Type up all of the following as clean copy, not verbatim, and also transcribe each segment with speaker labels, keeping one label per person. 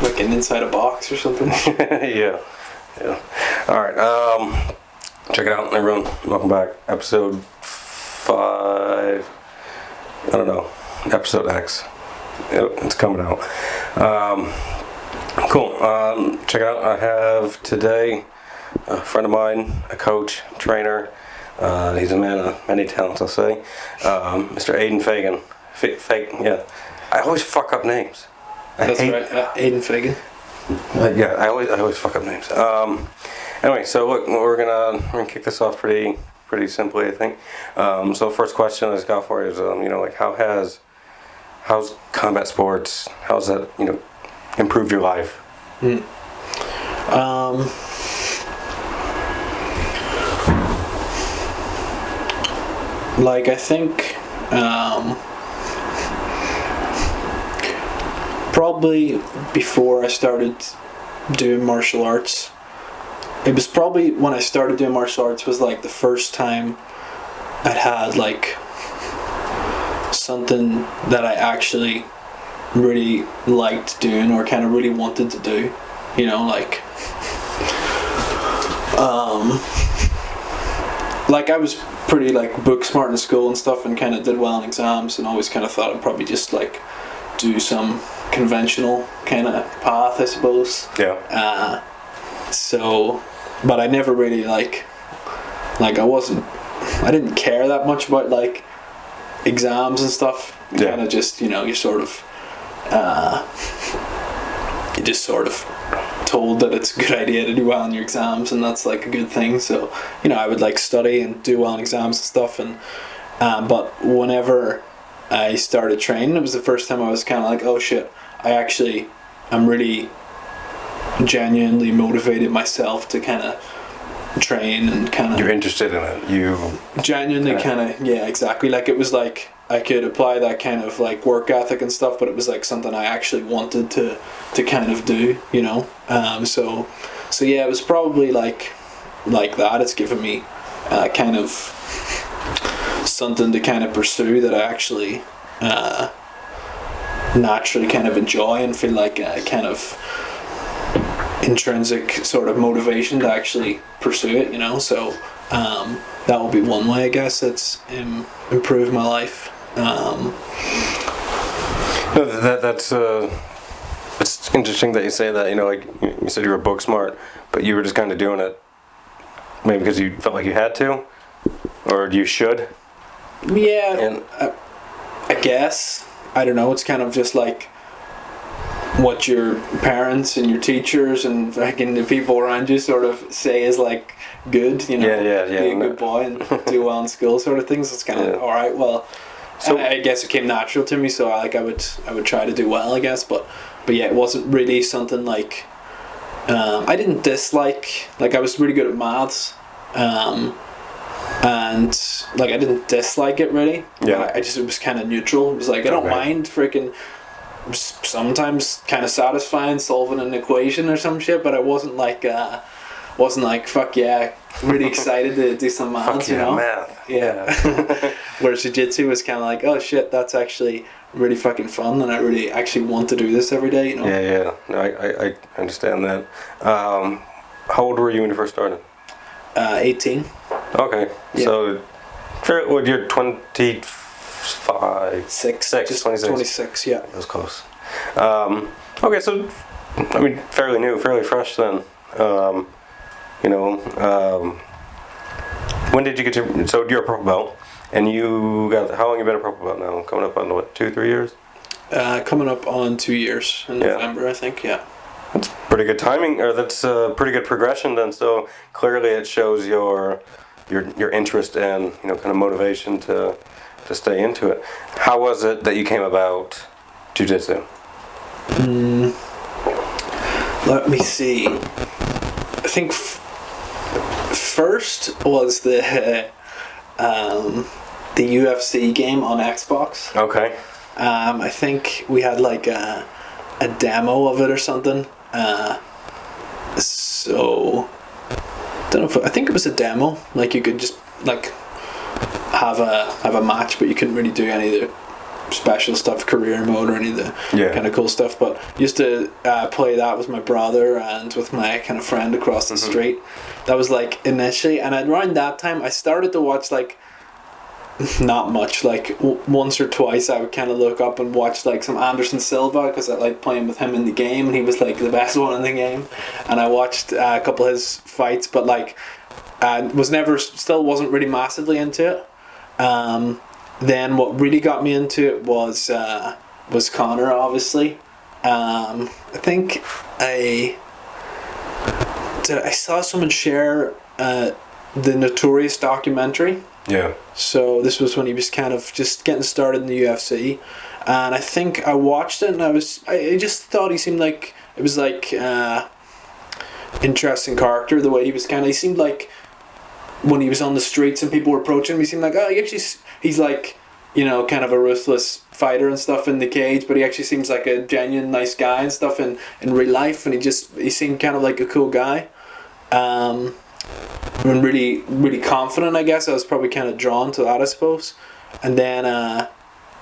Speaker 1: like an inside a box or something.
Speaker 2: Yeah. All right. Check it out, everyone. Welcome back. Episode 5. I don't know. Episode X. It's coming out. Cool. Check it out. I have today a friend of mine, a coach, trainer. He's a man of many talents, I'll say. Mr. Aidan Fegan. Yeah. I always fuck up names.
Speaker 1: That's right. Aidan Fegan.
Speaker 2: Yeah, I always fuck up names. Anyway, so look, we're gonna kick this off pretty simply, I think. So first question I just got for you is, like how's combat sports? How's that improved your life?
Speaker 1: Like I think probably before I started doing martial arts, it was probably when I started doing martial arts was like the first time I'd had like something that I actually really liked doing or kind of really wanted to do, like I was pretty like book smart in school and stuff and kind of did well in exams and always kind of thought I'd probably just like do some conventional kind of path, I suppose.
Speaker 2: Yeah.
Speaker 1: But I never really I didn't care that much about like exams and stuff.
Speaker 2: Yeah.
Speaker 1: Kind of just, you're sort of told that it's a good idea to do well in your exams and that's like a good thing. So, I would like study and do well in exams and stuff and but whenever I started training, it was the first time I was kind of like, oh shit, I'm really genuinely motivated myself to kind of train and kind of...
Speaker 2: You're interested in it. You...
Speaker 1: Genuinely kind of, yeah, exactly. Like it was like I could apply that kind of like work ethic and stuff, but it was like something I actually wanted to kind of do, So yeah, it was probably like that. It's given me kind of something to kind of pursue that I actually naturally kind of enjoy and feel like a kind of intrinsic sort of motivation to actually pursue it, So that will be one way, I guess, it's improved my life.
Speaker 2: It's interesting that you say that, like you said you were book smart, but you were just kind of doing it maybe because you felt like you had to, or you should.
Speaker 1: Yeah, and I guess, I don't know, it's kind of just like what your parents and your teachers and fucking the people around you sort of say is like good, Yeah. Be a good boy and do well in school sort of things. It's kind of alright, well, so I guess it came natural to me, so I would try to do well, I guess, but yeah, it wasn't really something like I didn't dislike, like I was really good at maths, and like I didn't dislike it really. Yeah. It was kind of neutral. It was like I don't mind freaking sometimes kind of satisfying solving an equation or some shit, but I wasn't like fuck yeah, really excited to do some maths,
Speaker 2: math.
Speaker 1: Yeah. Whereas Jitsu was kind of like, oh shit, that's actually really fucking fun and I really actually want to do this every day,
Speaker 2: Yeah. No, I understand that. How old were you when you first started?
Speaker 1: 18.
Speaker 2: Okay. Yeah. So you're 25?
Speaker 1: 6.
Speaker 2: Just 26.
Speaker 1: 26, yeah.
Speaker 2: That was close. Okay, so I mean, fairly new, fairly fresh then. When did you get to? So you're a purple belt, and you got how long you been a purple belt now? Coming up on what, 2-3 years?
Speaker 1: Coming up on 2 years in November, I think. Yeah.
Speaker 2: That's pretty good timing, or that's pretty good progression then. So clearly, it shows your interest and kind of motivation to stay into it. How was it that you came about jiu-jitsu?
Speaker 1: Let me see. I think first was the UFC game on Xbox.
Speaker 2: Okay.
Speaker 1: I think we had like a demo of it or something. So don't know I think it was a demo. Like you could just like have a match, but you couldn't really do any of the special stuff, career mode or any of the kind of cool stuff, but used to play that with my brother and with my kind of friend across the street. That was like initially, and around that time I started to watch like not much, like once or twice I would kind of look up and watch like some Anderson Silva because I liked playing with him in the game and he was like the best one in the game, and I watched a couple of his fights, but like still wasn't really massively into it. Then what really got me into it was Conor, obviously. I think I saw someone share the Notorious documentary.
Speaker 2: Yeah.
Speaker 1: So this was when he was kind of just getting started in the UFC, and I think I watched it and I just thought he seemed like it was like interesting character, the way he seemed like when he was on the streets and people were approaching him, he seemed like he's like, you know, kind of a ruthless fighter and stuff in the cage, but he actually seems like a genuine nice guy and stuff in real life, and he seemed kind of like a cool guy. And really, really confident, I guess. I was probably kind of drawn to that, I suppose. And then I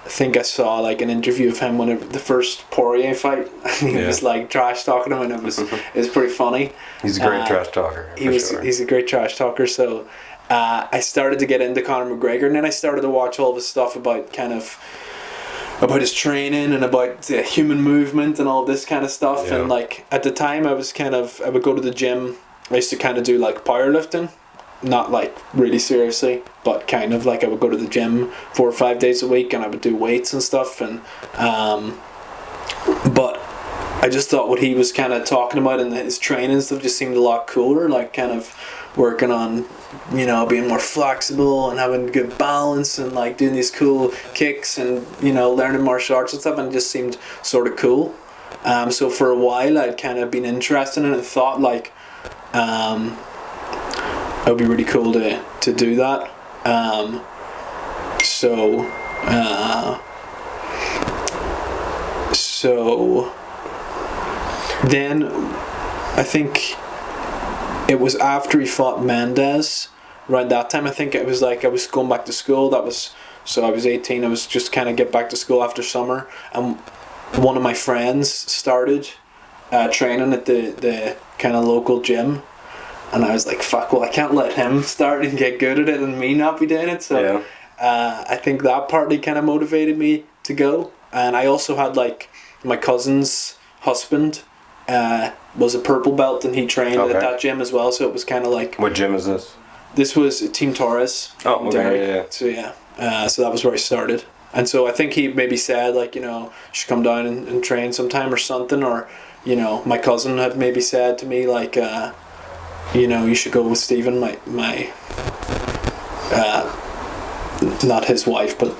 Speaker 1: think I saw like an interview of him whenever the first Poirier fight. He was like trash talking him, and it was pretty funny.
Speaker 2: He's a great trash talker.
Speaker 1: He's a great trash talker. So I started to get into Conor McGregor, and then I started to watch all of his stuff about his training and about the human movement and all this kind of stuff. And like at the time, I would go to the gym. I used to kind of do like powerlifting, not like really seriously, but kind of like I would go to the gym 4 or 5 days a week and I would do weights and stuff. And but I just thought what he was kind of talking about in his training stuff just seemed a lot cooler, like kind of working on, you know, being more flexible and having good balance and like doing these cool kicks and, you know, learning martial arts and stuff, and it just seemed sort of cool. So for a while I'd kind of been interested in it and thought like it would be really cool to do that. So then I think it was after he fought Mendes, around that time I think it was like I was going back to school. So I was 18, I was just kind of get back to school after summer, and one of my friends started training at the kind of local gym, and I was like, fuck, well I can't let him start and get good at it and me not be doing it. So I think that partly kind of motivated me to go. And I also had like my cousin's husband was a purple belt, and he trained at that gym as well, so it was kind of like...
Speaker 2: What gym is this?
Speaker 1: This was Team Torres.
Speaker 2: Oh, okay,
Speaker 1: So so that was where I started. And so I think he maybe said like, you know, you should come down and train sometime or something, or, you know, my cousin had maybe said to me like, you know, you should go with Stephen, my not his wife, but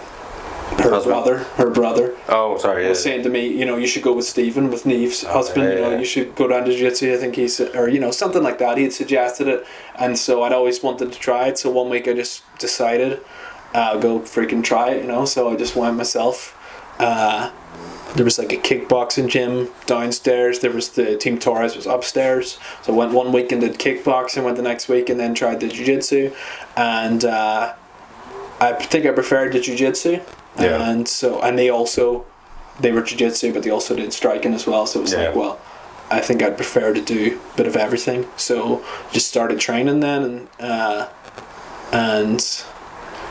Speaker 1: her brother.
Speaker 2: Oh, sorry.
Speaker 1: Was saying to me, you know, you should go with Stephen, with Neve's husband. You know, you should go down to Jitsu. I think or you know, something like that. He had suggested it, and so I'd always wanted to try it. So one week I just decided, I'll go freaking try it. You know, so I just went myself. There was like a kickboxing gym downstairs. There was the Team Torres was upstairs. So I went one week and did kickboxing. Went the next week and then tried the jiu-jitsu, and I think I preferred the jiu-jitsu.
Speaker 2: Yeah.
Speaker 1: And they were jiu-jitsu, but they also did striking as well. So it was like, well, I think I'd prefer to do a bit of everything. So just started training then, and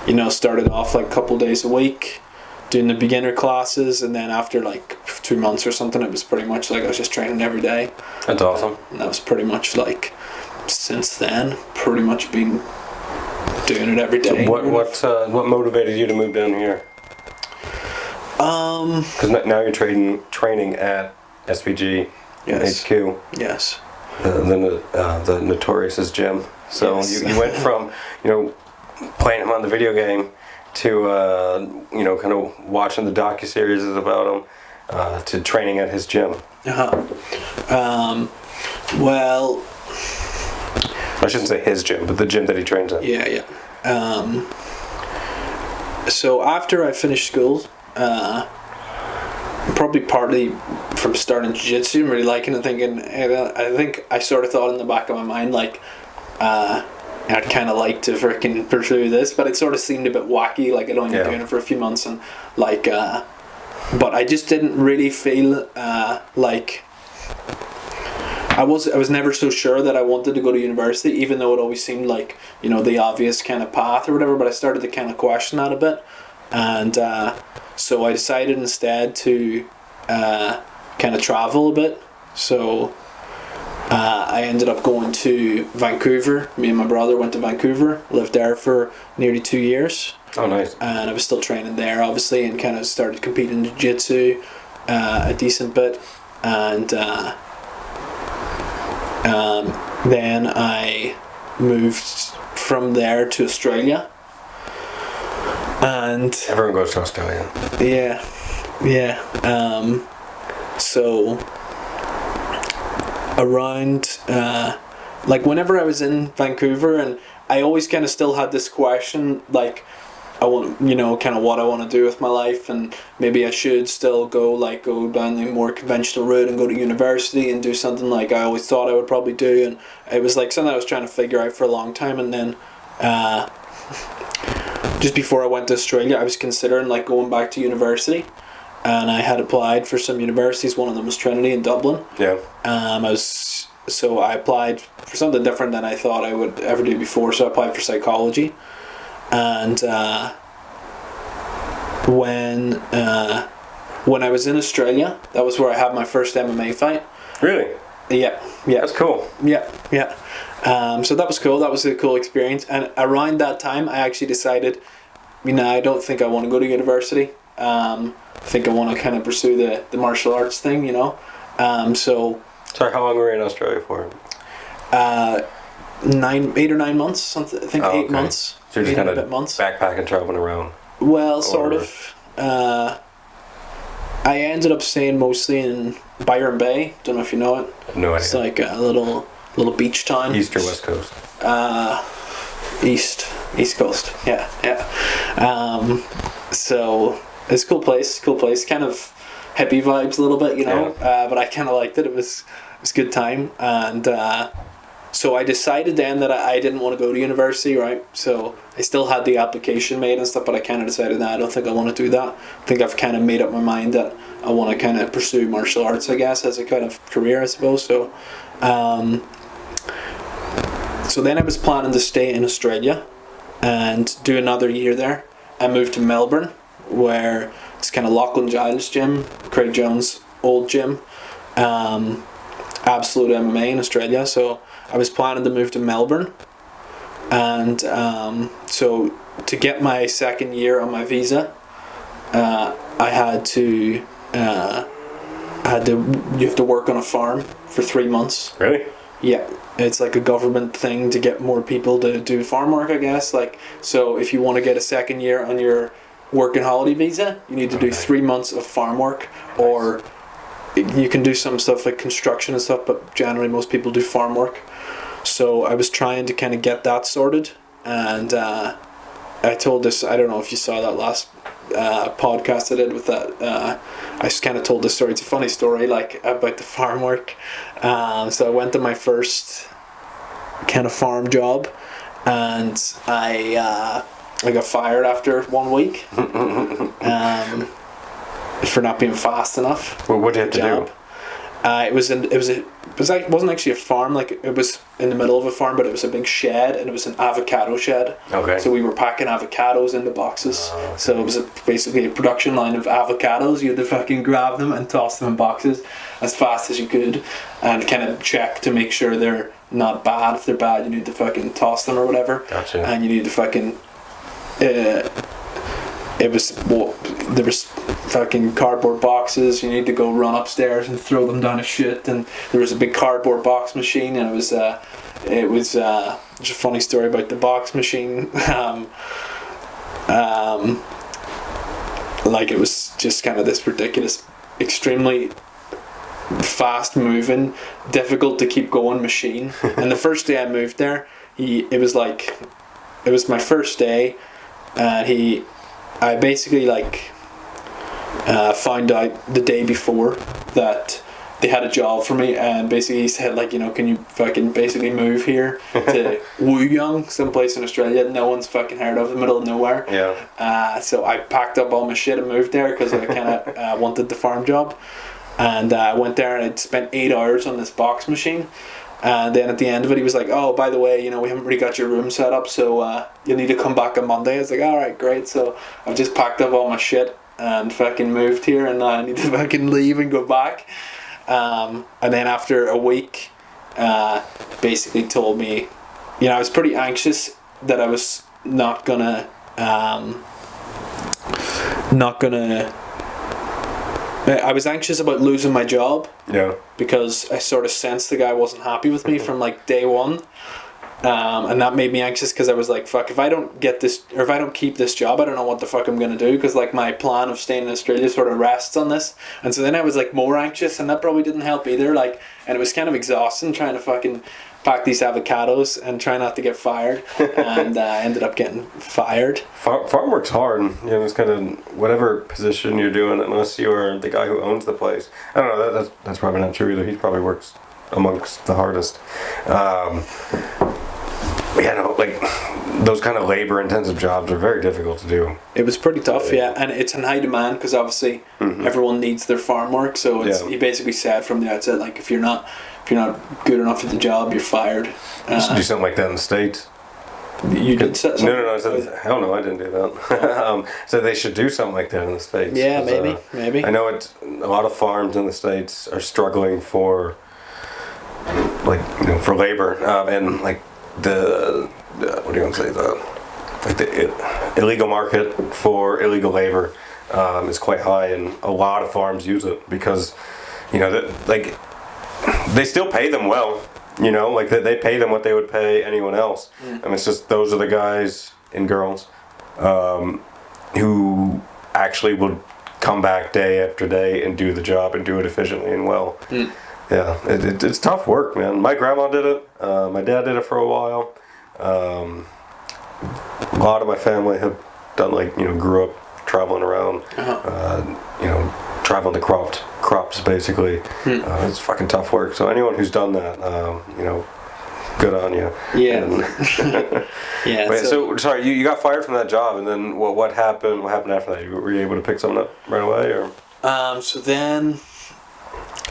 Speaker 1: you know, started off like a couple days a week doing the beginner classes, and then after like 2 months or something, it was pretty much like I was just training every day.
Speaker 2: That's awesome.
Speaker 1: And that was pretty much like since then, pretty much been doing it every day.
Speaker 2: So what motivated you to move down here? Because now you're training at SPG HQ.
Speaker 1: Yes.
Speaker 2: The Notorious's gym. So you went from, you know, playing him on the video game to you know, kind of watching the docuseries about him to training at his gym.
Speaker 1: Well,
Speaker 2: I shouldn't say his gym, but the gym that he trains at.
Speaker 1: Yeah. So after I finished school, probably partly from starting jiu-jitsu and really liking it, thinking, I think I sort of thought in the back of my mind like, I'd kind of like to freaking pursue this, but it sort of seemed a bit wacky. Like I'd only been doing it for a few months, and like, but I just didn't really feel like I was never so sure that I wanted to go to university, even though it always seemed like, you know, the obvious kind of path or whatever. But I started to kind of question that a bit, and so I decided instead to kind of travel a bit. So I ended up going to Vancouver. Me and my brother went to Vancouver, lived there for nearly 2 years.
Speaker 2: Oh, nice.
Speaker 1: And I was still training there, obviously, and kind of started competing in Jitsu a decent bit. And then I moved from there to Australia. And
Speaker 2: everyone goes to Australia.
Speaker 1: Yeah. So around like whenever I was in Vancouver, and I always kind of still had this question, like I want, you know, kind of what I want to do with my life, and maybe I should still go down the more conventional route and go to university and do something like I always thought I would probably do. And it was like something I was trying to figure out for a long time. And then just before I went to Australia, I was considering like going back to university, and I had applied for some universities. One of them was Trinity in Dublin.
Speaker 2: Yeah.
Speaker 1: So I applied for something different than I thought I would ever do before. So I applied for psychology, and when I was in Australia, that was where I had my first MMA fight.
Speaker 2: Really?
Speaker 1: Yeah.
Speaker 2: That's cool.
Speaker 1: Yeah. So that was cool. That was a cool experience. And around that time, I actually decided, you know, I don't think I want to go to university. I think I want to kind of pursue the martial arts thing, you know.
Speaker 2: Sorry, how long were you in Australia for?
Speaker 1: 8 or 9 months, something. I think 8 months.
Speaker 2: So you're just kind of
Speaker 1: months.
Speaker 2: backpacking, traveling around.
Speaker 1: Well, sort of. I ended up staying mostly in Byron Bay. Don't know if you know it.
Speaker 2: No idea.
Speaker 1: It's like a little beach town.
Speaker 2: East or West Coast?
Speaker 1: East Coast. Yeah. So it's a cool place. Kind of hippie vibes a little bit, you know.
Speaker 2: Yeah.
Speaker 1: But I kind of liked it. It was a good time. And so I decided then that I didn't want to go to university, right? So I still had the application made and stuff, but I kind of decided that I don't think I want to do that. I think I've kind of made up my mind that I want to kind of pursue martial arts, I guess, as a kind of career, I suppose. So so then I was planning to stay in Australia and do another year there. I moved to Melbourne, where it's kind of Lachlan Giles' gym, Craig Jones' old gym, Absolute MMA in Australia. So I was planning to move to Melbourne, and so to get my second year on my visa, I had to you have to work on a farm for 3 months.
Speaker 2: Really?
Speaker 1: Yeah, it's like a government thing to get more people to do farm work, I guess. Like, so if you want to get a second year on your work and holiday visa, you need to do 3 months of farm work, or you can do some stuff like construction and stuff, but generally most people do farm work. So I was trying to kind of get that sorted, and I told this, I don't know if you saw that last podcast I did with that, I just kind of told this story. It's a funny story, like, about the farm work. So I went to my first kind of farm job, and I got fired after 1 week for not being fast enough.
Speaker 2: Well, what did you have to do?
Speaker 1: It wasn't actually a farm. Like, it was in the middle of a farm, but it was a big shed, and it was an avocado shed.
Speaker 2: Okay.
Speaker 1: So we were packing avocados into boxes.
Speaker 2: Okay.
Speaker 1: So it was basically a production line of avocados. You had to fucking grab them and toss them in boxes as fast as you could, and kind of check to make sure they're not bad. If they're bad, you need to fucking toss them or whatever.
Speaker 2: Gotcha.
Speaker 1: And you need to fucking there was fucking cardboard boxes. You need to go run upstairs and throw them down a chute, and there was a big cardboard box machine, and it was just a funny story about the box machine. Like, it was just kind of this ridiculous, extremely fast moving, difficult to keep going machine. And the first day I moved there, it was my first day, and I basically found out the day before that they had a job for me, and basically he said, like, you know, can you fucking basically move here to Wooyoung, someplace in Australia no one's fucking heard of, the middle of nowhere.
Speaker 2: Yeah.
Speaker 1: So I packed up all my shit and moved there because I kind of wanted the farm job. And I went there and I'd spent 8 hours on this box machine. And then at the end of it, he was like, oh, by the way, you know, we haven't really got your room set up, so you'll need to come back on Monday. I was like, all right, great. So I've just packed up all my shit and fucking moved here, and I need to fucking leave and go back. And then after a week, basically told me, you know, I was pretty anxious that I was not gonna I was anxious about losing my job.
Speaker 2: Yeah.
Speaker 1: Because I sort of sensed the guy wasn't happy with me from like day one. And that made me anxious because I was like, fuck, if I don't get this, or if I don't keep this job, I don't know what the fuck I'm going to do, because like my plan of staying in Australia sort of rests on this. And so then I was like more anxious, and that probably didn't help either. Like, and it was kind of exhausting trying to fucking pack these avocados and try not to get fired. And ended up getting fired.
Speaker 2: Farm work's hard. You know, it's kind of whatever position you're doing, unless you are the guy who owns the place. I don't know, that's probably not true either. He probably works amongst the hardest. Yeah, no, like those kind of labor-intensive jobs are very difficult to do.
Speaker 1: It was pretty tough, yeah, and it's in high demand because obviously everyone needs their farm work. So it's, he basically said from the outset, like, if you're not good enough at the job, you're fired.
Speaker 2: You should do something like that in the States.
Speaker 1: You did set something?
Speaker 2: No. I said, hell no, I didn't do that. So they should do something like that in the States.
Speaker 1: Yeah, maybe.
Speaker 2: I know a lot of farms in the States are struggling for, like, you know, for labor, and like the what do you want to say, the illegal market for illegal labor is quite high, and a lot of farms use it because, you know, like they still pay them well. You know, like they pay them what they would pay anyone else. And it's just those are the guys and girls who actually will come back day after day and do the job and do it efficiently and well. Yeah, it's tough work, man. My grandma did it. My dad did it for a while. A lot of my family have done, like, you know, grew up traveling around, you know, traveling to crops basically. It's fucking tough work. So anyone who's done that, you know, good on you.
Speaker 1: Yeah.
Speaker 2: Yeah. Wait, so sorry, you got fired from that job, and then what happened? What happened after that? Were you able to pick something up right away, or?
Speaker 1: So then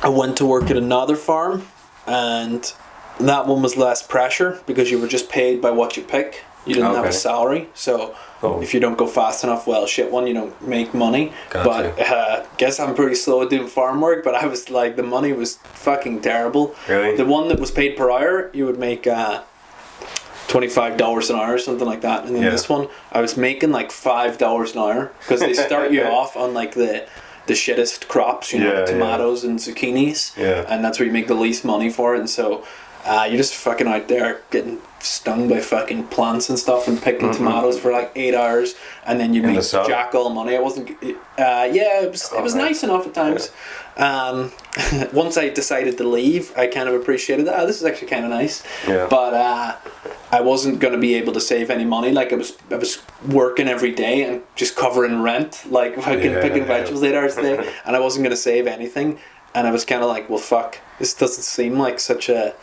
Speaker 1: I went to work at another farm, and that one was less pressure because you were just paid by what you pick. You didn't have a salary, so if you don't go fast enough, well, shit, you don't make money.
Speaker 2: Gotcha.
Speaker 1: But guess I'm pretty slow at doing farm work, but I was like, the money was fucking terrible.
Speaker 2: Really?
Speaker 1: The one that was paid per hour, you would make $25 an hour or something like that, and then this one, I was making like $5 an hour because they start you off on like the shittest crops, you know, tomatoes and zucchinis, and that's where you make the least money for it, and so you're just fucking out there getting stung by fucking plants and stuff and picking tomatoes for like 8 hours, and then you make jack all money. It wasn't it was nice enough at times. Once I decided to leave, I kind of appreciated that. This is actually kind of nice, but I wasn't going to be able to save any money. Like I was working every day and just covering rent, like fucking picking vegetables 8 hours a day, and I wasn't going to save anything. And I was kind of like, well, fuck, this doesn't seem like such a...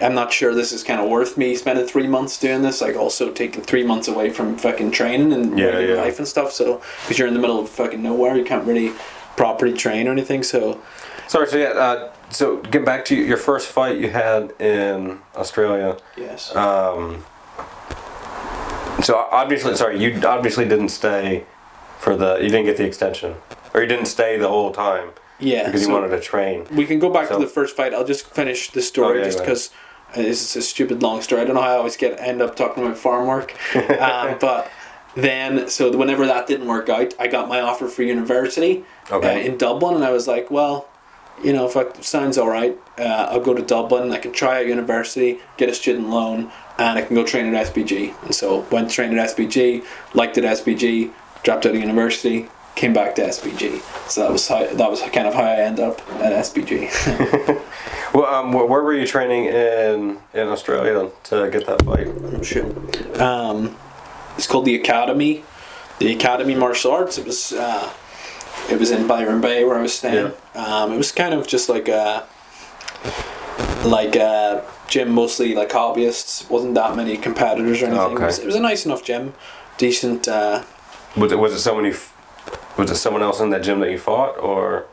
Speaker 1: I'm not sure this is kind of worth me spending 3 months doing this. Like, also taking 3 months away from fucking training and life and stuff. So, because you're in the middle of fucking nowhere, you can't really properly train or anything. So,
Speaker 2: sorry. So so get back to your first fight you had in Australia.
Speaker 1: Yes.
Speaker 2: So obviously, you obviously didn't stay you didn't get the extension, or you didn't stay the whole time.
Speaker 1: Yeah,
Speaker 2: because you wanted to train.
Speaker 1: We can go back to the first fight. I'll just finish the story because it's a stupid long story. I don't know how I always end up talking about farm work. But then, so whenever that didn't work out, I got my offer for university in Dublin, and I was like, well, you know, if it sounds all right, I'll go to Dublin. I can try out university, get a student loan, and I can go train at SBG. And so went to train at SBG, liked it at SBG, dropped out of university, came back to SBG. So that was kind of how I ended up at SBG.
Speaker 2: Well, where were you training in Australia to get that fight?
Speaker 1: Oh, shit. It's called the Academy Martial Arts. It was in Byron Bay where I was staying. It was kind of just like like a gym, mostly like hobbyists. Wasn't that many competitors or anything.
Speaker 2: Okay.
Speaker 1: It was a nice enough gym, decent.
Speaker 2: Was it somebody? Was it someone else in that gym that you fought, or?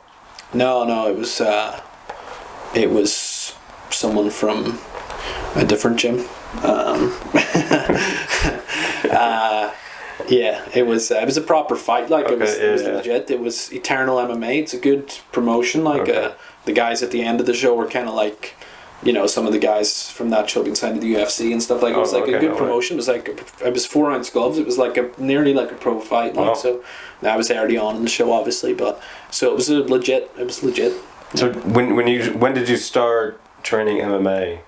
Speaker 1: No, it was someone from a different gym. Yeah, it was a proper fight. Like it was legit. It was Eternal MMA. It's a good promotion. Like the guys at the end of the show were kind of like, you know, some of the guys from that show being signed to the UFC and stuff. Like it was like a good promotion. It was like it was 4 ounce gloves. It was like nearly like a pro fight. Like so, that was already on in the show, obviously. But so it was legit. It was legit.
Speaker 2: So when did you start training MMA?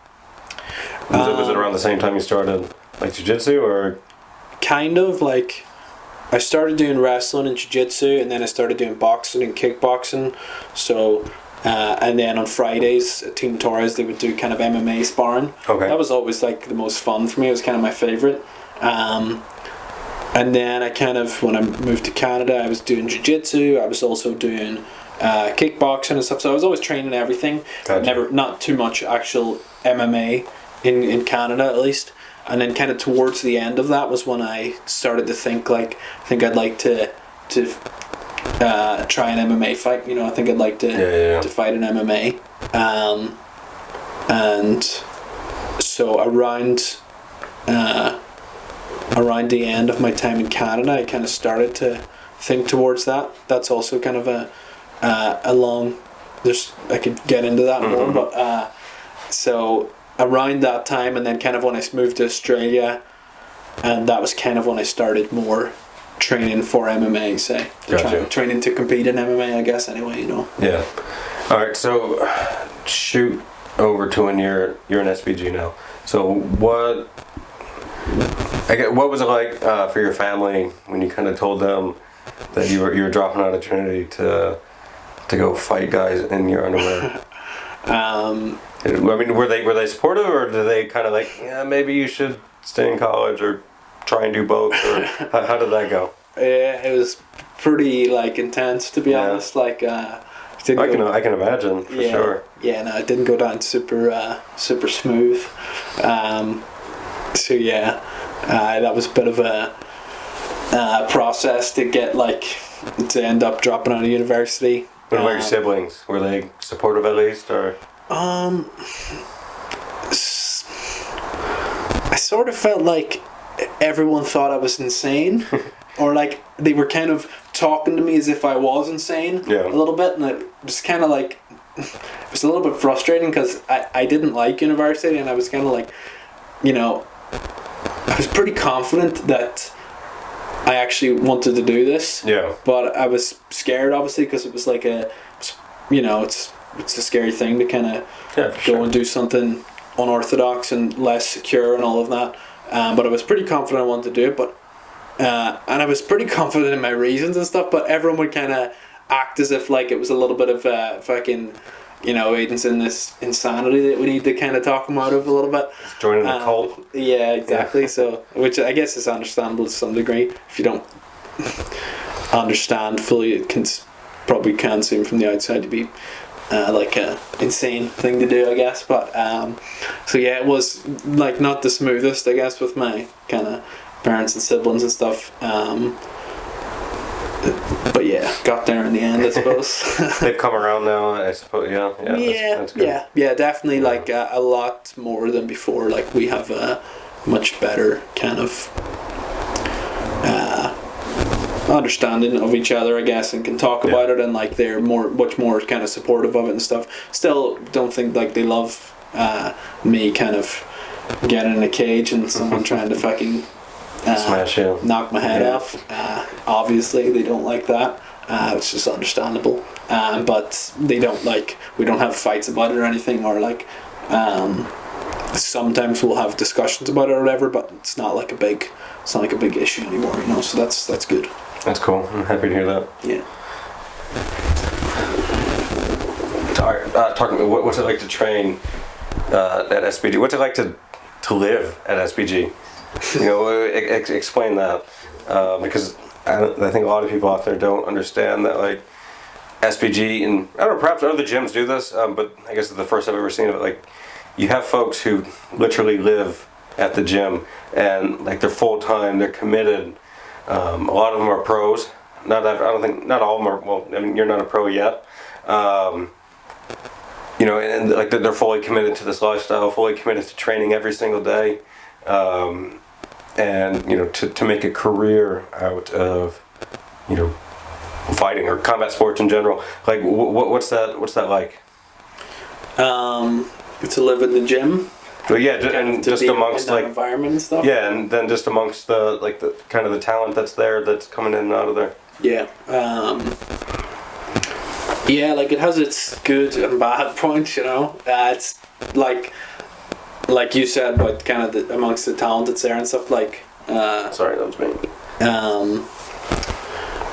Speaker 2: Was it around the same time you started like jiu-jitsu, or?
Speaker 1: Kind of like, I started doing wrestling and jiu-jitsu, and then I started doing boxing and kickboxing. So, and then on Fridays at Team Torres they would do kind of MMA sparring.
Speaker 2: Okay.
Speaker 1: That was always like the most fun for me. It was kind of my favorite. And then I kind of, when I moved to Canada, I was doing jiu-jitsu. I was also doing kickboxing and stuff. So I was always training everything.
Speaker 2: Gotcha.
Speaker 1: Not too much actual MMA in Canada, at least. And then kind of towards the end of that was when I started to think like, I think I'd like to try an MMA fight. You know, I think I'd like to fight an MMA. And so around the end of my time in Canada, I kind of started to think towards that. That's also kind of a long. I could get into that more, but so. Around that time, and then kind of when I moved to Australia, and that was kind of when I started more training for MMA, say.
Speaker 2: Gotcha.
Speaker 1: Training to compete in MMA, I guess, anyway, you know.
Speaker 2: Yeah. Alright, so shoot over to when you're in SBG now. So what was it like for your family when you kind of told them that you were dropping out of Trinity to go fight guys in your underwear? I mean, were they supportive, or did they kind of like, yeah, maybe you should stay in college or try and do both, or how did that go?
Speaker 1: Yeah, it was pretty like intense, to be honest. Like, I
Speaker 2: can imagine for sure.
Speaker 1: Yeah, no, it didn't go down super smooth. So yeah, that was a bit of a process to get to end up dropping out of university.
Speaker 2: What about your siblings? Were they supportive at least, or?
Speaker 1: I sort of felt like everyone thought I was insane, or like they were kind of talking to me as if I was insane a little bit, and it was kind of like, it was a little bit frustrating because I didn't like university, and I was kind of like, you know, I was pretty confident that I actually wanted to do this, but I was scared obviously because it was like it's a scary thing to kind of go and do something unorthodox and less secure and all of that. But I was pretty confident I wanted to do it. But and I was pretty confident in my reasons and stuff. But everyone would kind of act as if like it was a little bit of fucking, you know, Aidan's in this insanity that we need to kind of talk him out of a little bit.
Speaker 2: Joining the cult.
Speaker 1: Yeah, exactly. So, which I guess is understandable to some degree. If you don't understand fully, it probably can seem from the outside to be like a insane thing to do, I guess. But so yeah, it was like not the smoothest, I guess, with my kind of parents and siblings and stuff. But yeah, got there in the end, I suppose.
Speaker 2: They've come around now, I suppose. Yeah, that's good.
Speaker 1: Yeah, definitely. Like a lot more than before. Like we have a much better kind of understanding of each other, I guess, and can talk about it, and like they're much more kind of supportive of it and stuff. Still don't think like they love me kind of getting in a cage and someone trying to fucking
Speaker 2: smash you,
Speaker 1: knock my head off. Obviously they don't like that, which is understandable, but they don't like, we don't have fights about it or anything, or like sometimes we'll have discussions about it or whatever, but it's not like a big issue anymore, you know. So that's good.
Speaker 2: That's cool. I'm happy to hear that.
Speaker 1: Yeah.
Speaker 2: Talking about what's it like to train at SBG? What's it like to live at SBG? You know, explain that, because I think a lot of people out there don't understand that, like, SBG, and I don't know, perhaps other gyms do this, but I guess it's the first I've ever seen of it. Like, you have folks who literally live at the gym, and like they're full time, they're committed. A lot of them are pros. I don't think not all of them are. Well, I mean, you're not a pro yet. You know, and like they're fully committed to this lifestyle, fully committed to training every single day, and you know, to make a career out of, you know, fighting or combat sports in general. Like, what's that like?
Speaker 1: To live in the gym.
Speaker 2: Well, yeah, and just amongst like
Speaker 1: environment and stuff.
Speaker 2: Yeah, and then just amongst the kind of the talent that's there, that's coming in and out of there.
Speaker 1: Yeah. Yeah, like it has its good and bad points, you know. It's like you said, but kind of amongst the talent that's there and stuff. Like,
Speaker 2: sorry, that was me.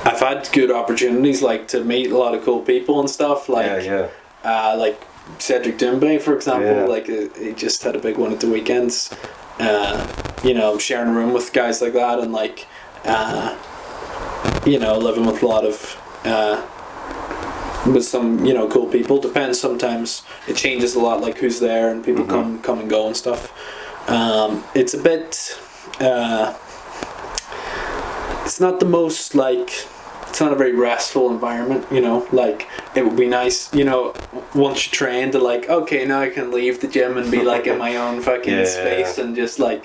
Speaker 1: I've had good opportunities, like to meet a lot of cool people and stuff. Like, like Cedric Doumbé, for example. Like he just had a big one at the weekends. You know, sharing a room with guys like that, and like, you know, living with a lot of. With some, you know, cool people. Depends, sometimes it changes a lot, like who's there, and people come and go and stuff. It's a bit it's not the most, like, it's not a very restful environment, you know. Like, it would be nice, you know, once you train to like, okay, now I can leave the gym and be like in my own fucking space and just like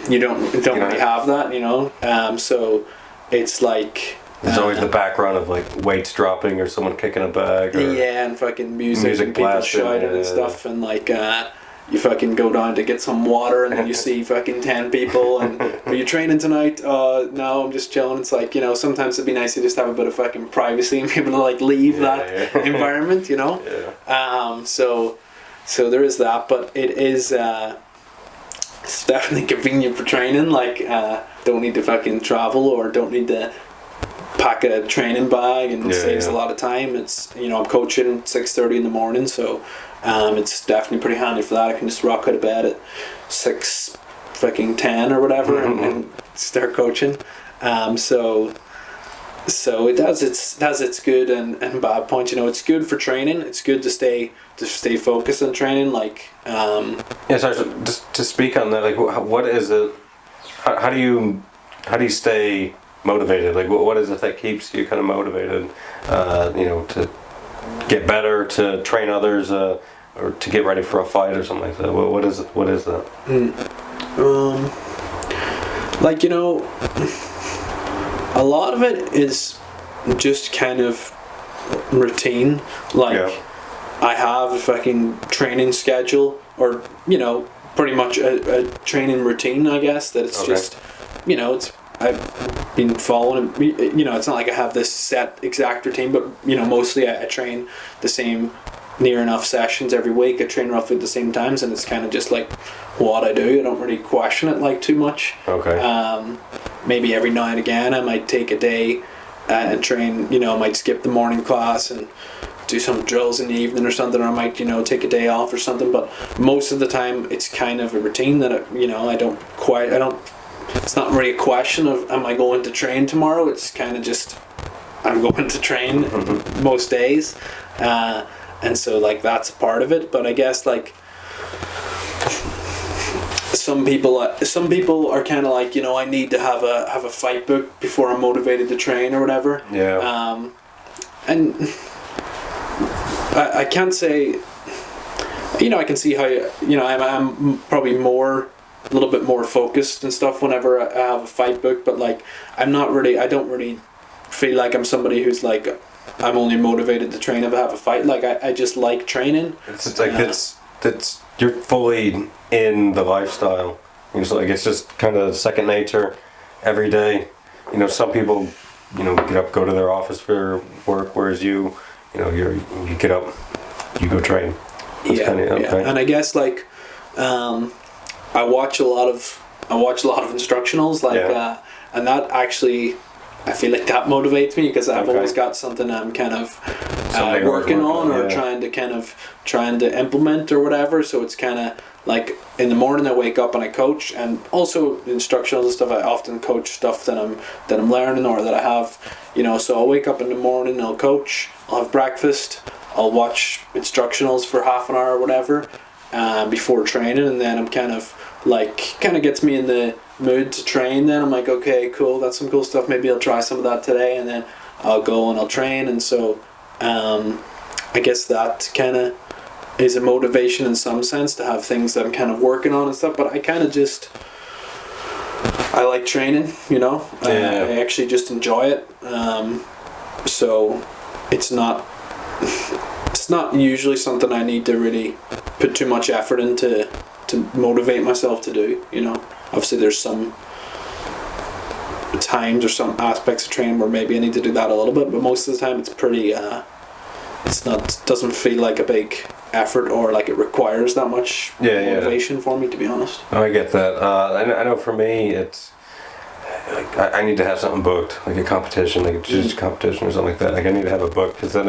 Speaker 1: you don't really have that, you know. So it's like
Speaker 2: there's always the background of like weights dropping or someone kicking a bag. Or
Speaker 1: and fucking music and people shouting and stuff, and like you fucking go down to get some water, and then you see fucking 10 people, and are you training tonight? No, I'm just chilling. It's like, you know, sometimes it'd be nice to just have a bit of fucking privacy and be able to like leave that environment, you know. So there is that, but it is it's definitely convenient for training. Like, don't need to fucking travel or don't need to pack a training bag, and it saves a lot of time. It's, you know, I'm coaching 6:30 in the morning, so it's definitely pretty handy for that. I can just rock out of bed at 6:10 or whatever and start coaching. So it has its good and bad points. You know, it's good for training. It's good to stay focused on training. Like
Speaker 2: so just to speak on that, like what is it? How do you stay motivated? Like what is it that keeps you kind of motivated? You know, to get better, to train others, or to get ready for a fight or something like that. What is it? What is that?
Speaker 1: Like, you know, a lot of it is just kind of routine. Like, I have a fucking training schedule, or, you know, pretty much a training routine, I guess, that it's just, you know, I've been following, you know, it's not like I have this set exact routine, but, you know, mostly I train the same near enough sessions every week. I train roughly at the same times, and it's kind of just like what I do. I don't really question it like too much. Maybe every now and again I might take a day and train, you know, I might skip the morning class and do some drills in the evening or something, or I might, you know, take a day off or something, but most of the time it's kind of a routine that it's not really a question of am I going to train tomorrow. It's kind of just I'm going to train most days, and so like that's a part of it. But I guess like some people are kind of like, you know, I need to have a fight book before I'm motivated to train or whatever. And I can't say, you know, I can see how, you know, I'm probably a little bit more focused and stuff whenever I have a fight book, but like I don't really feel like I'm somebody who's like I'm only motivated to train if I have a fight. Like I just like training. It's like
Speaker 2: that's you're fully in the lifestyle. You know, so like it's just kind of second nature every day. You know, some people, you know, get up, go to their office for work, whereas you know, you get up, you go train.
Speaker 1: And I guess like I watch a lot of instructionals, like and that actually I feel like that motivates me because I've always got something I'm kind of working on or trying to implement or whatever. So it's kind of like in the morning I wake up and I coach, and also instructionals and stuff. I often coach stuff that I'm learning or that I have, So I'll wake up in the morning, I'll coach, I'll have breakfast, I'll watch instructionals for half an hour or whatever before training, and then I'm kind of gets me in the mood to train. Then I'm like, okay, cool, that's some cool stuff, maybe I'll try some of that today, and then I'll go and I'll train. And so I guess that kind of is a motivation in some sense to have things that I'm kind of working on and stuff. But I kind of just I like training, I actually just enjoy it. So it's not usually something I need to really put too much effort into to motivate myself to do. Obviously there's some times or some aspects of training where maybe I need to do that a little bit, but most of the time it's pretty doesn't feel like a big effort or like it requires that much motivation for me, to be honest.
Speaker 2: I get that. I know for me it's I need to have something booked, like a competition, like a jiu-jitsu competition or something like that. Like I need to have it booked, because then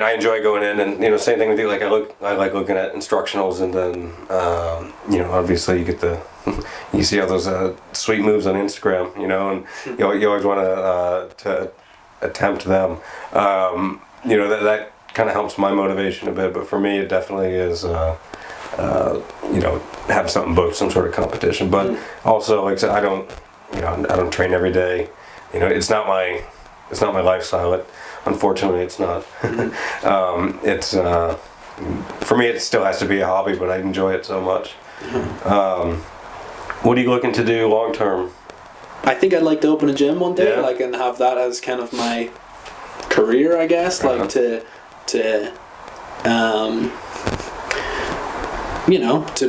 Speaker 2: I enjoy going in, and same thing with you. Like I like looking at instructionals, and then obviously you get you see all those sweet moves on Instagram, and you always want to attempt them. That kind of helps my motivation a bit. But for me, it definitely is have something booked, some sort of competition. But also, like I said, I don't train every day. It's not my lifestyle. Unfortunately, it's not. It's for me, it still has to be a hobby, but I enjoy it so much. What are you looking to do long term?
Speaker 1: I think I'd like to open a gym one day, and have that as kind of my career, I guess. Like to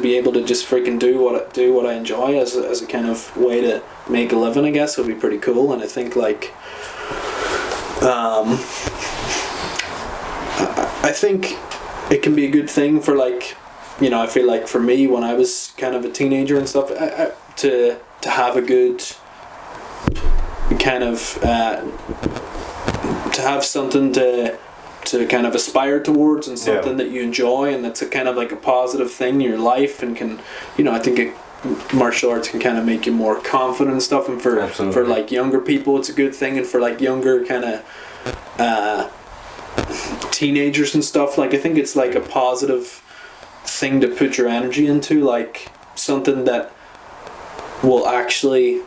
Speaker 1: be able to just freaking do what I enjoy as a kind of way to make a living, I guess, would be pretty cool. And I think I think it can be a good thing for I feel like for me when I was kind of a teenager and stuff, to have a good kind of to have something to kind of aspire towards, and something that you enjoy, and that's a kind of like a positive thing in your life, and can I think martial arts can kind of make you more confident and stuff, and for younger people it's a good thing, and for younger kind of teenagers and stuff, I think it's a positive thing to put your energy into, something that will actually,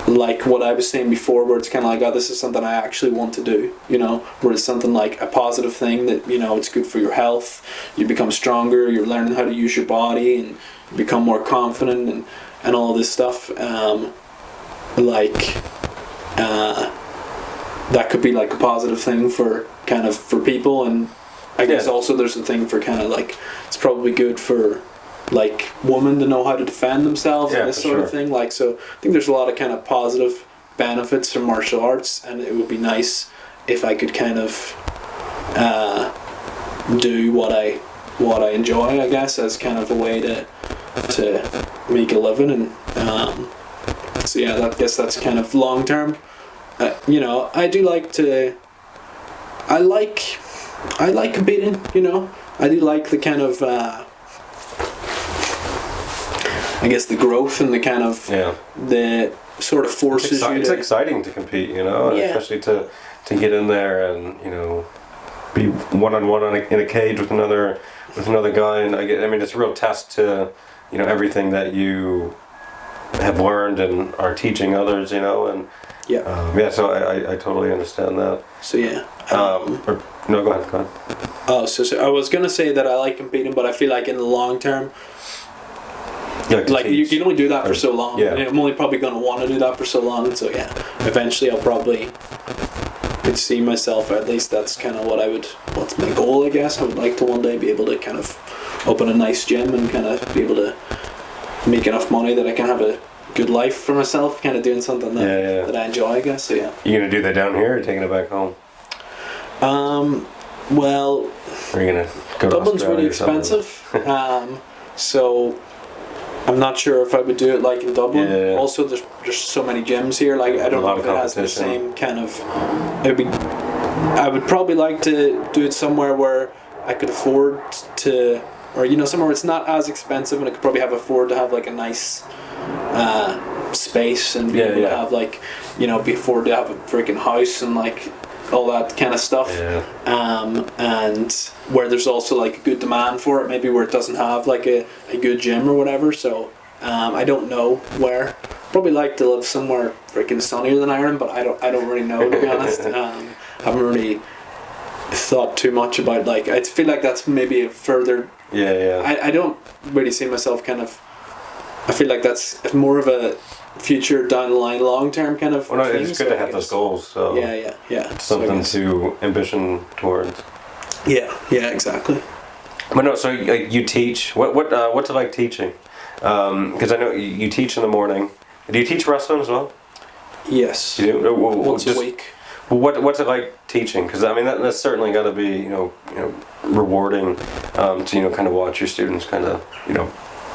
Speaker 1: what I was saying before, where it's kind of this is something I actually want to do, where it's something a positive thing that, it's good for your health, you become stronger, you're learning how to use your body, and you become more confident, and all this stuff, that could be a positive thing for people. And I guess also there's a thing for kind of it's probably good for women to know how to defend themselves, and this sort of thing. So I think there's a lot of kind of positive benefits from martial arts, and it would be nice if I could kind of do what I enjoy, I guess, as kind of a way to make a living. And so I guess that's kind of long term. I do like to. I like competing. I do like the kind of. I guess the growth and the kind of the sort of forces
Speaker 2: it's exciting to compete, especially to get in there and be one-on-one in a cage with another guy, and it's a real test to everything that you have learned and are teaching others, and so I totally understand that. So no, go ahead.
Speaker 1: Oh, so I was gonna say that I like competing, but I feel in the long term. You can only do that for so long. Yeah. I'm only probably going to want to do that for so long. And so eventually I'll probably could see myself, at least that's kind of what's my goal, I guess. I would like to one day be able to kind of open a nice gym and kind of be able to make enough money that I can have a good life for myself, kind of doing something that I enjoy, I guess. So you
Speaker 2: going to do that down here or taking it back home?
Speaker 1: Well,
Speaker 2: are you going to go to
Speaker 1: Dublin's
Speaker 2: Australia
Speaker 1: really expensive. So I'm not sure if I would do it like in Dublin.
Speaker 2: Yeah.
Speaker 1: Also, there's so many gyms here. Like I don't know if it has the same kind of. I would probably like to do it somewhere where I could afford to, or somewhere where it's not as expensive, and I could probably afford to have like a nice space and be able to have like be afford to have a freaking house and like all that kind of stuff.
Speaker 2: Yeah.
Speaker 1: And where there's also like a good demand for it, maybe where it doesn't have like a good gym or whatever. So I don't know where. Probably like to live somewhere freaking sunnier than Ireland, but I don't really know, to be honest. Haven't really thought too much about, like, I feel like that's maybe a further. I don't really see myself kind of. I feel like that's more of a future down the line, long term kind of.
Speaker 2: Well, no,
Speaker 1: thing,
Speaker 2: it's good to have those goals. So
Speaker 1: yeah.
Speaker 2: It's something to ambition towards.
Speaker 1: Yeah, exactly.
Speaker 2: But no, so you teach. What's it like teaching? Because I know you teach in the morning. Do you teach wrestling as well?
Speaker 1: Yes.
Speaker 2: You do?
Speaker 1: Once a week.
Speaker 2: Well, what's it like teaching? Because I mean that's certainly got to be rewarding to kind of watch your students kind of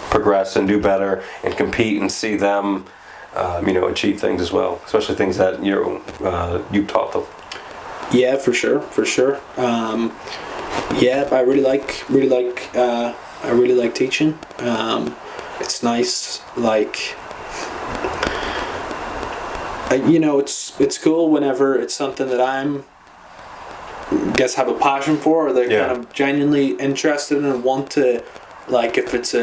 Speaker 2: progress and do better and compete and see them achieve things as well, especially things that you've taught them.
Speaker 1: Yeah, for sure. I really like teaching. It's nice, like it's cool whenever it's something that I'm have a passion for, or they're kind of genuinely interested in and want to, like, if it's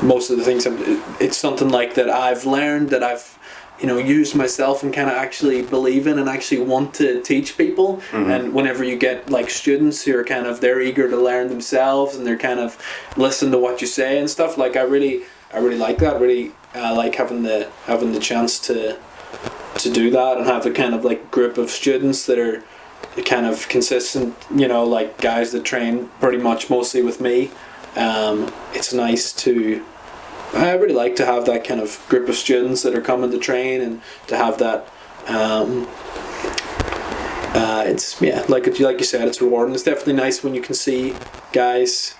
Speaker 1: most of the things it's something like that I've learned, that I've used myself and kind of actually believe in and actually want to teach people. Mm-hmm. And whenever you get like students who are kind of, they're eager to learn themselves and they're kind of listen to what you say and stuff, like I really like that. Really like having the chance to do that and have a kind of like group of students that are kind of consistent, like guys that train pretty much mostly with me. It's nice to. I really like to have that kind of group of students that are coming to train, and to have that. It's like you said, it's rewarding. It's definitely nice when you can see guys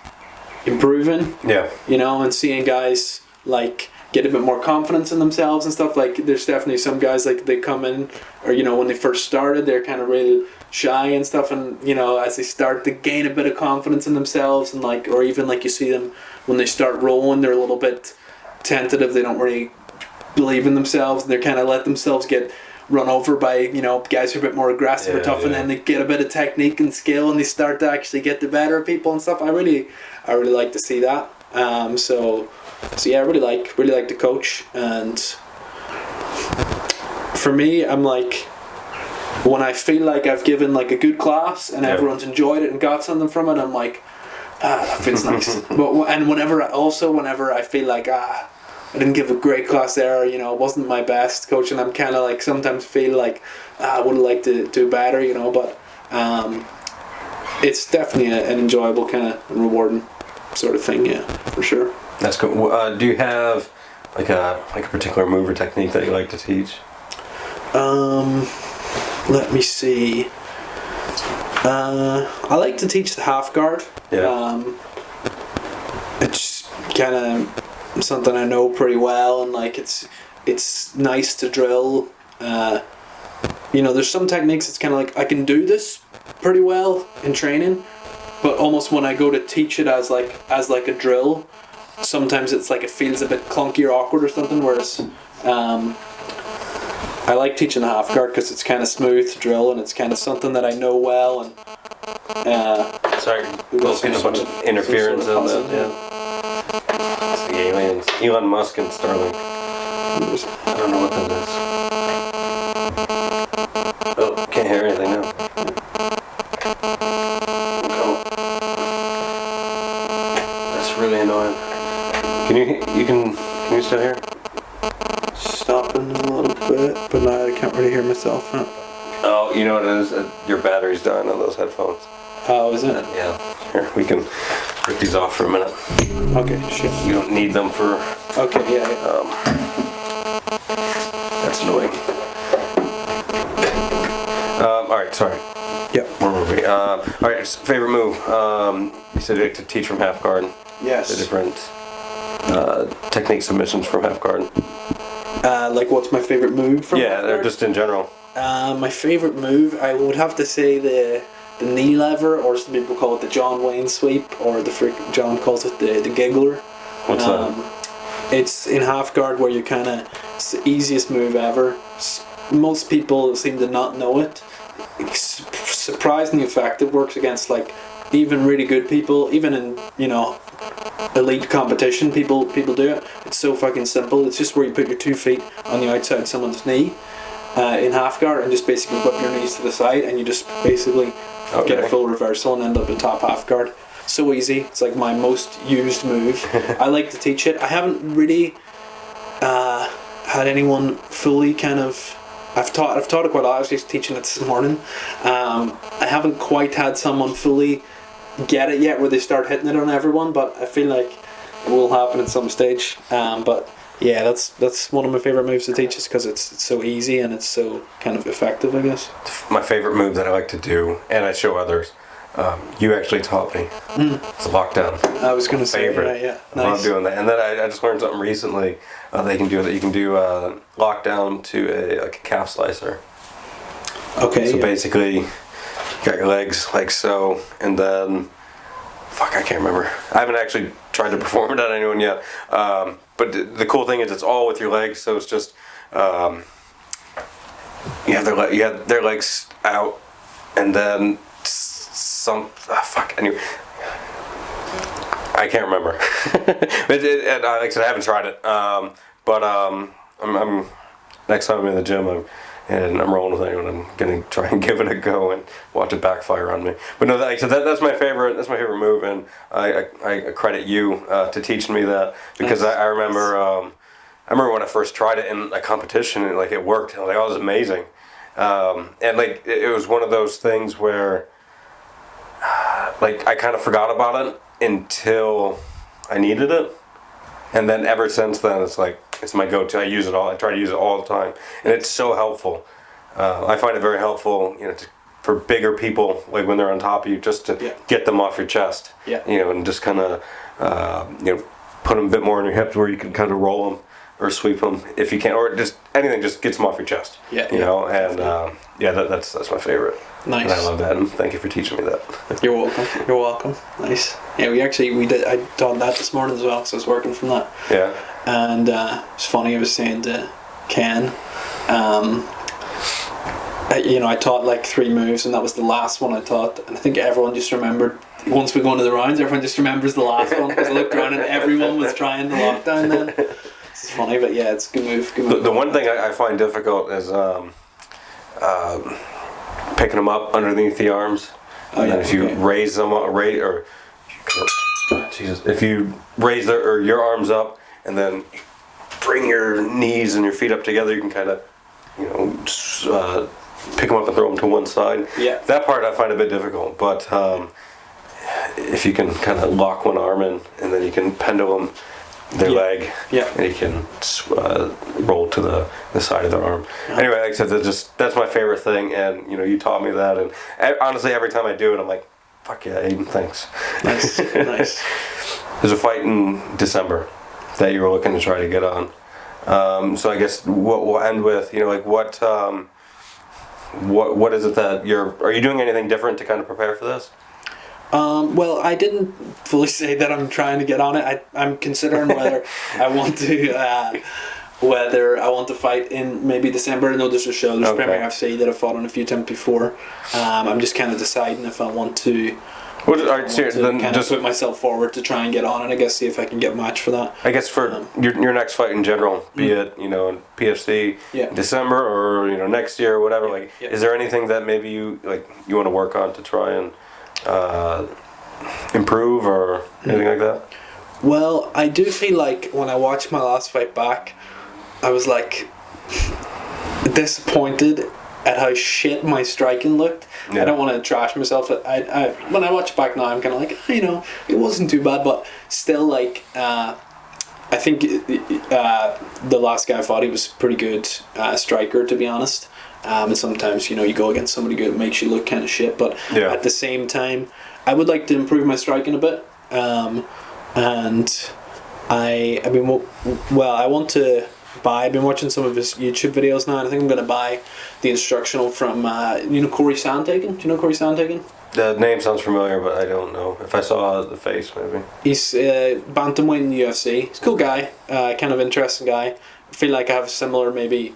Speaker 1: improving.
Speaker 2: Yeah.
Speaker 1: And seeing guys like get a bit more confidence in themselves and stuff. Like there's definitely some guys, like they come in, or when they first started, they're kind of really shy and stuff, and as they start to gain a bit of confidence in themselves, and like, or even like you see them when they start rolling, they're a little bit tentative, they don't really believe in themselves, and they're kind of let themselves get run over by guys who are a bit more aggressive or tough, and then they get a bit of technique and skill, and they start to actually get the better of people and stuff. I really like to see that. So yeah, I really like to coach, and for me, I'm like, when I feel like I've given like a good class and everyone's enjoyed it and got something from it, I'm like, that feels nice. And whenever I feel like I didn't give a great class there, it wasn't my best coaching, I'm kind of like, sometimes feel like I would have liked to do better, but it's definitely an enjoyable kind of rewarding sort of thing, yeah, for sure.
Speaker 2: That's cool. Do you have like a particular move or technique that you like to teach?
Speaker 1: Let me see. I like to teach the half guard.
Speaker 2: Yeah.
Speaker 1: It's kind of something I know pretty well, and like it's nice to drill. There's some techniques it's kind of like I can do this pretty well in training, but almost when I go to teach it as like a drill, sometimes it's like it feels a bit clunky or awkward or something. Whereas I like teaching the half guard because it's kind of smooth to drill, and it's kind of something that I know well. And
Speaker 2: sorry, there's been a bunch of interference in that. Yeah, it's the aliens, Elon Musk and Starlink. I don't know what that is. Oh, can't hear anything now. That's really annoying. Can you still hear?
Speaker 1: Stopping a little bit, but now I can't really hear myself. Huh?
Speaker 2: Oh, you know what it is? Your battery's dying on those headphones.
Speaker 1: Oh, is it?
Speaker 2: Yeah. Here, we can rip these off for a minute.
Speaker 1: Okay, shit.
Speaker 2: You don't need them for...
Speaker 1: Okay, yeah.
Speaker 2: That's annoying. Alright, sorry.
Speaker 1: Yep.
Speaker 2: Where were we? Alright, favorite move. You said you like to teach from half guard.
Speaker 1: Yes.
Speaker 2: The different... technique submissions from half guard.
Speaker 1: Like, what's my favorite move from?
Speaker 2: Yeah, they're just in general.
Speaker 1: My favorite move, I would have to say the knee lever, or some people call it the John Wayne sweep, or John calls it the giggler.
Speaker 2: What's that?
Speaker 1: It's in half guard where you it's the easiest move ever. Most people seem to not know it. It's surprisingly effective. Works against like even really good people, even in elite competition. People do it. It's so fucking simple. It's just where you put your 2 feet on the outside of someone's knee in half guard, and just basically whip your knees to the side, and you just basically get a full reversal and end up in top half guard. So easy. It's like my most used move. I like to teach it. I haven't really had anyone fully kind of. I've taught it quite a lot. I was just teaching it this morning. I haven't quite had someone fully get it yet where they start hitting it on everyone, but I feel like it will happen at some stage. But yeah, that's one of my favorite moves to teach, is because it's so easy and it's so kind of effective, I guess.
Speaker 2: My favorite move that I like to do, and I show others, you actually taught me. It's a lockdown.
Speaker 1: I was going to say,
Speaker 2: favorite.
Speaker 1: Yeah.
Speaker 2: Nice. I love doing that. And then I just learned something recently. They can do that. You can do lockdown to a calf slicer.
Speaker 1: Okay.
Speaker 2: So basically, you got your legs like so, and then I can't remember. I haven't actually tried to perform it on anyone yet. But the cool thing is it's all with your legs, so it's just you have their legs out, and then anyway, I can't remember. Like I said, I haven't tried it. But I'm next time I'm in the gym, I'm rolling with anyone, I'm gonna try and give it a go and watch it backfire on me. But no, that's my favorite. That's my favorite move, and I credit you to teaching me that, because I remember I remember when I first tried it in a competition, and like it worked. I was like, oh, this is amazing. And like it was one of those things where like I kind of forgot about it until I needed it, and then ever since then it's like it's my go-to. I use it all. I try to use it all the time, and it's so helpful. I find it very helpful, for bigger people, like when they're on top of you, just to get them off your chest.
Speaker 1: Yeah.
Speaker 2: And just kind of put them a bit more on your hips where you can kind of roll them or sweep them if you can, or just anything just gets them off your chest.
Speaker 1: Yeah.
Speaker 2: That's my favorite.
Speaker 1: Nice.
Speaker 2: And I love that, and thank you for teaching me that.
Speaker 1: You're welcome. Nice. Yeah, we did. I taught that this morning as well, so I was working from that.
Speaker 2: Yeah.
Speaker 1: And it's funny, I was saying to Ken, I taught like 3 moves, and that was the last one I taught, and I think everyone just remembered. Once we go into the rounds, everyone just remembers the last one, because I looked around and everyone was trying the lockdown then. It's funny, but yeah, it's a good move.
Speaker 2: The one thing I find difficult is picking them up underneath the arms, and then if you raise them if you raise your arms up and then bring your knees and your feet up together, you can kind of pick them up and throw them to one side.
Speaker 1: Yeah.
Speaker 2: That part I find a bit difficult, but if you can kind of lock one arm in, and then you can pendulum their leg, and you can roll to the side of their arm. Anyway, like I said, that's my favorite thing, and you taught me that, and honestly, every time I do it, I'm like, fuck yeah, Aidan, thanks.
Speaker 1: Nice.
Speaker 2: There's a fight in December that you were looking to try to get on. So I guess what we'll end with, what is it that are you doing anything different to kind of prepare for this?
Speaker 1: Well, I didn't fully say that I'm trying to get on it. I'm considering whether I want to fight in maybe December. I know there's a show, there's Premier FC that I've fought on a few times before. I'm just kind of deciding if I want to. Put myself forward to try and get on it. I guess see if I can get a match for that.
Speaker 2: I guess for your next fight in general, be it in PFC in December or next year or whatever. Is there anything that maybe you want to work on to try and improve or anything like that?
Speaker 1: Well, I do feel like when I watched my last fight back, I was like disappointed at how shit my striking looked. I don't want to trash myself. I when I watch it back now, I'm kind of like, it wasn't too bad, but still, I think the last guy I fought, he was a pretty good striker, to be honest. And sometimes, you go against somebody good, it makes you look kind of shit. But at the same time, I would like to improve my striking a bit. And I've been I want to buy. I've been watching some of his YouTube videos now, and I think I'm going to buy the instructional from Corey Sandhagen. Do you know Corey Sandhagen?
Speaker 2: The name sounds familiar, but I don't know. If I saw the face, maybe.
Speaker 1: He's bantamweight in the UFC. He's a cool guy, kind of interesting guy. I feel like I have a similar maybe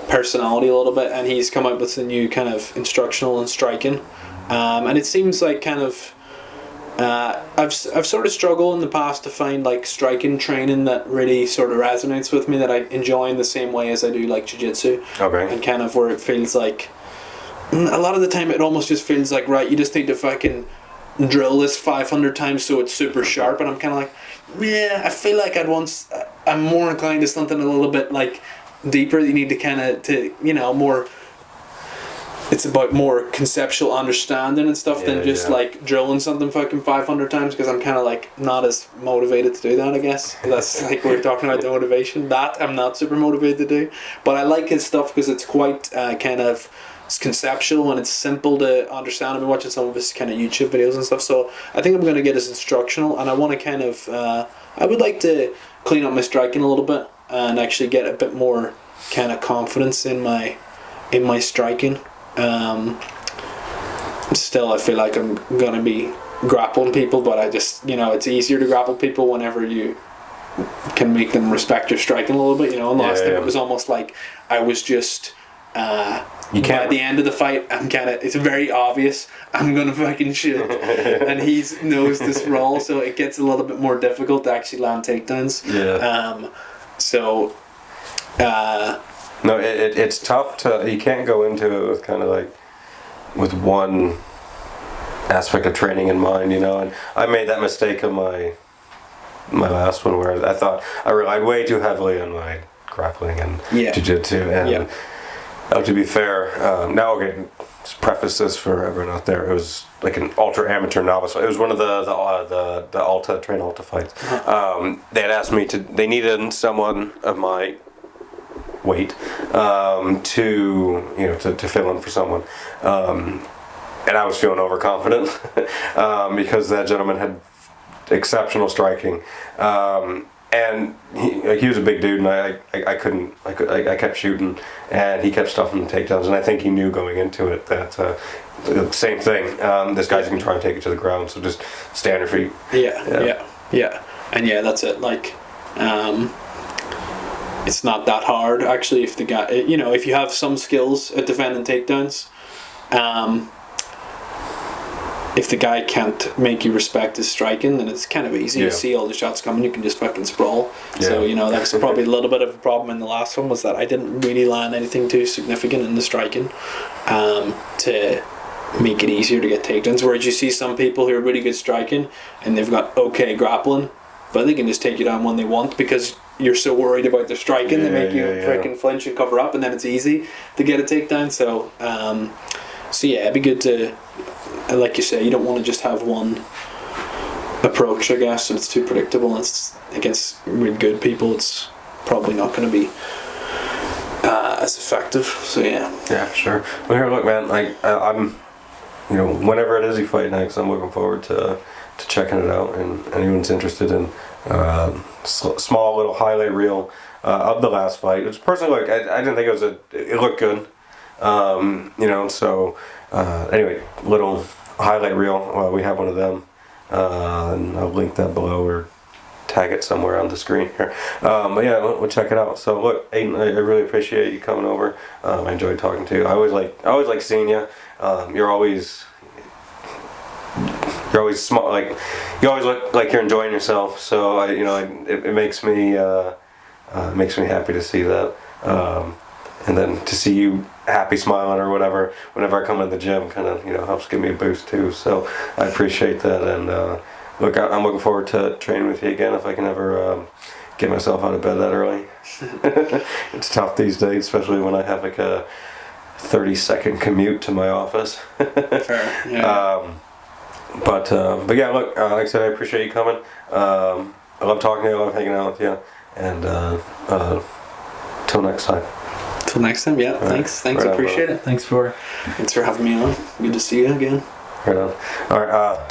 Speaker 1: personality a little bit, and he's come out with a new kind of instructional and striking, and it seems like kind of I've sort of struggled in the past to find like striking training that really sort of resonates with me, that I enjoy in the same way as I do like jiu-jitsu.
Speaker 2: Okay. And
Speaker 1: kind of where it feels like a lot of the time it almost just feels like, right, you just need to fucking drill this 500 times so it's super sharp, and I'm kind of like, yeah, I feel like I'm more inclined to something a little bit like deeper. You need to kind of more, it's about more conceptual understanding and stuff than just like drilling something fucking 500 times, because I'm kind of like not as motivated to do that, I guess. That's like we're talking about the motivation. That I'm not super motivated to do. But I like his stuff because it's quite it's conceptual and it's simple to understand. I've been watching some of his kind of YouTube videos and stuff, so I think I'm going to get his instructional, and I want to kind of I would like to clean up my striking a little bit and actually get a bit more kind of confidence in my striking. Still I feel like I'm gonna be grappling people, but I just, it's easier to grapple people whenever you can make them respect your striking a little bit, and last time it was almost like I was just you can't. By the end of the fight, it's very obvious I'm gonna fucking shoot, and he knows this role, so it gets a little bit more difficult to actually land takedowns.
Speaker 2: No, it's tough to. You can't go into it with kind of like with one aspect of training in mind, And I made that mistake on my last one where I thought I relied way too heavily on my grappling and jiu-jitsu, and to be fair, now okay, just preface this for everyone out there. It was like an ultra amateur novice. It was one of the Alta train Alta fights. They had asked me they needed someone of my weight to fill in for someone, and I was feeling overconfident because that gentleman had exceptional striking, and he was a big dude, and I kept shooting, and he kept stuffing the takedowns, and I think he knew going into it that the same thing, this guy's gonna try and take it to the ground, so just stay on your feet.
Speaker 1: And that's it, like it's not that hard actually if the guy, if you have some skills at defending takedowns, if the guy can't make you respect his striking, then it's kind of easy to see all the shots coming. You can just fucking sprawl. So that's probably a little bit of a problem in the last one, was that I didn't really land anything too significant in the striking to make it easier to get takedowns, whereas you see some people who are really good striking and they've got okay grappling, but they can just take you down when they want because you're so worried about their striking. They make you freaking flinch and cover up, and then it's easy to get a takedown. So it'd be good to, like you say, you don't want to just have one approach, I guess, and it's too predictable. It's against really good people, it's probably not going to be as effective. So
Speaker 2: for sure. Well, here, look, man, I'm whenever it is you fight next, I'm looking forward to checking it out, and anyone's interested in small little highlight reel of the last fight, which personally, I didn't think it looked good, so anyway, little highlight reel, we have one of them, and I'll link that below or tag it somewhere on the screen here, but we'll check it out. So look, Aidan, I really appreciate you coming over. I enjoyed talking to you. I always like seeing you. You're always smart, like you always look like you're enjoying yourself, so it makes me happy to see that, and then to see you happy, smiling or whatever whenever I come in the gym kind of helps give me a boost too, so I appreciate that. And look, I'm looking forward to training with you again if I can ever get myself out of bed that early. It's tough these days, especially when I have like a 30-second commute to my office. Fair. But yeah, look, like I said, I appreciate you coming. I love talking to you, I love hanging out with you, and till next time.
Speaker 1: Till next time, yeah. Thanks, right appreciate it. Thanks for having me on. Good to see you again.
Speaker 2: Right on. All right,